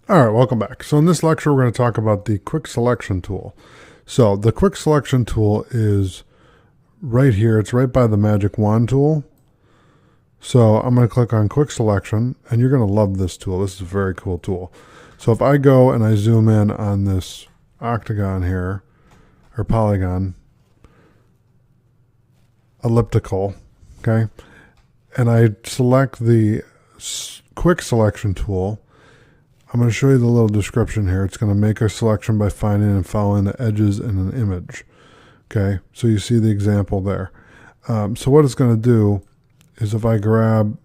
All right, welcome back. So in this lecture, we're going to talk about the quick selection tool. So the quick selection tool is right here. It's right by the magic wand tool. So I'm going to click on quick selection, and you're going to love this tool. This is a very cool tool. So if I go and I zoom in on this octagon here, or polygon, elliptical, okay, and I select the quick selection tool, I'm going to show you the little description here. It's going to make a selection by finding and following the edges in an image. Okay, so you see the example there. So what it's going to do is if I grab,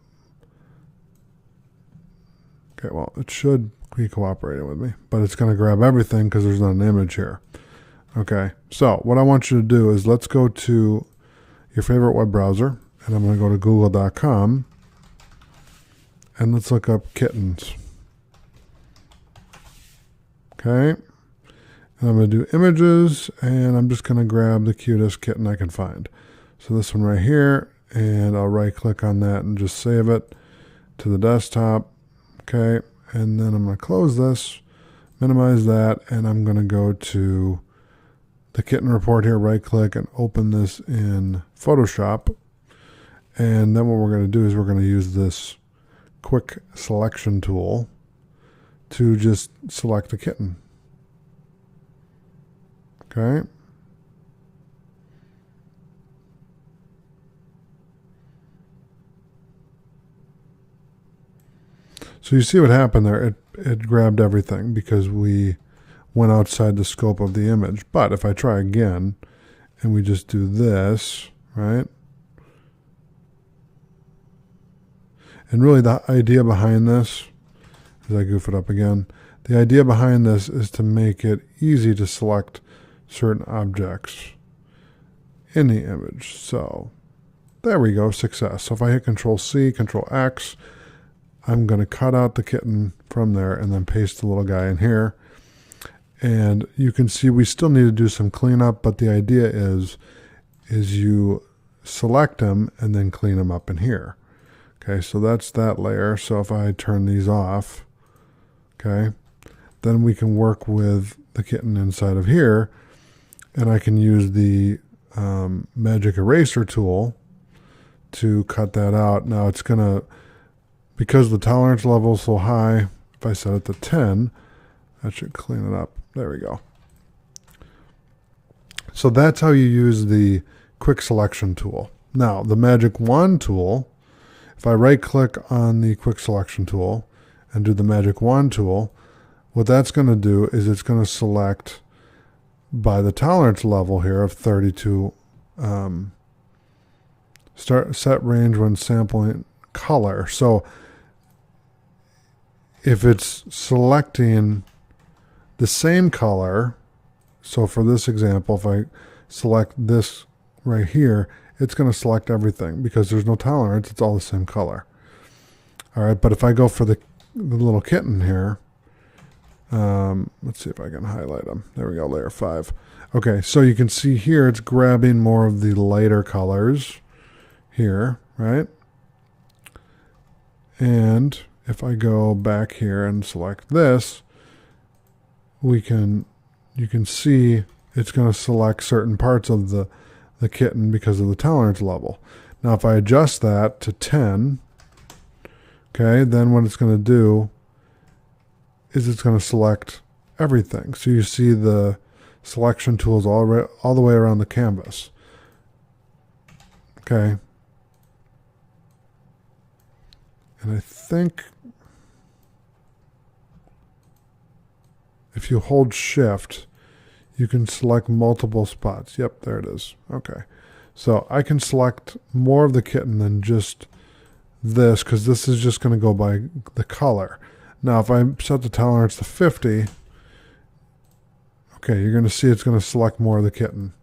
okay, well, it should be cooperating with me, but it's going to grab everything because there's not an image here. Okay, so what I want you to do is let's go to your favorite web browser, and I'm going to go to google.com, and let's look up kittens. Okay, and I'm going to do images, and I'm just going to grab the cutest kitten I can find. So this one right here, and I'll right click on that and just save it to the desktop. Okay, and then I'm going to close this, minimize that, and I'm going to go to the kitten report here, right click and open this in Photoshop. And then what we're going to do is we're going to use this quick selection tool to just select a kitten. Okay. So you see what happened there. It grabbed everything because we went outside the scope of the image. But if I try again and we just do this, right? And really the idea behind this, as I goof it up again, the idea behind this is to make it easy to select certain objects in the image. So there we go, success. So if I hit Control C, Control X, I'm going to cut out the kitten from there and then paste the little guy in here. And you can see we still need to do some cleanup, but the idea is you select them and then clean them up in here. Okay, so that's that layer. So if I turn these off, okay, then we can work with the kitten inside of here, and I can use the magic eraser tool to cut that out. Now it's going to, because the tolerance level is so high, if I set it to 10, that should clean it up. There we go. So that's how you use the quick selection tool. Now the magic wand tool, if I right click on the quick selection tool and do the magic wand tool, what that's going to do is it's going to select by the tolerance level here of 32, set range when sampling color. So if it's selecting the same color, so for this example, if I select this right here, it's going to select everything because there's no tolerance. It's all the same color. All right, but if I go for the little kitten here, let's see if I can highlight them. There we go, layer 5. Okay, so you can see here it's grabbing more of the lighter colors here, right? And if I go back here and select this, you can see it's going to select certain parts of the kitten because of the tolerance level. Now if I adjust that to 10, okay, then what it's going to do is it's going to select everything. So you see the selection tools all the way around the canvas. Okay. And I think if you hold shift, you can select multiple spots. Yep, there it is. Okay. So I can select more of the kitten than just this because this is just going to go by the color. Now if I set the tolerance to 50, okay, you're going to see it's going to select more of the kitten.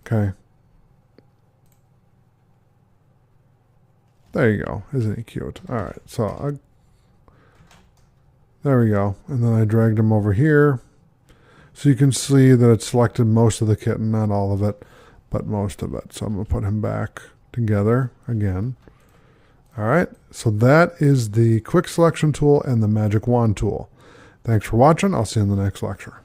Okay. There you go. Isn't he cute? All right. So there we go. And then I dragged him over here. So you can see that it selected most of the kitten, not all of it, but most of it. So I'm going to put him back together again. All right, so that is the quick selection tool and the magic wand tool. Thanks for watching. I'll see you in the next lecture.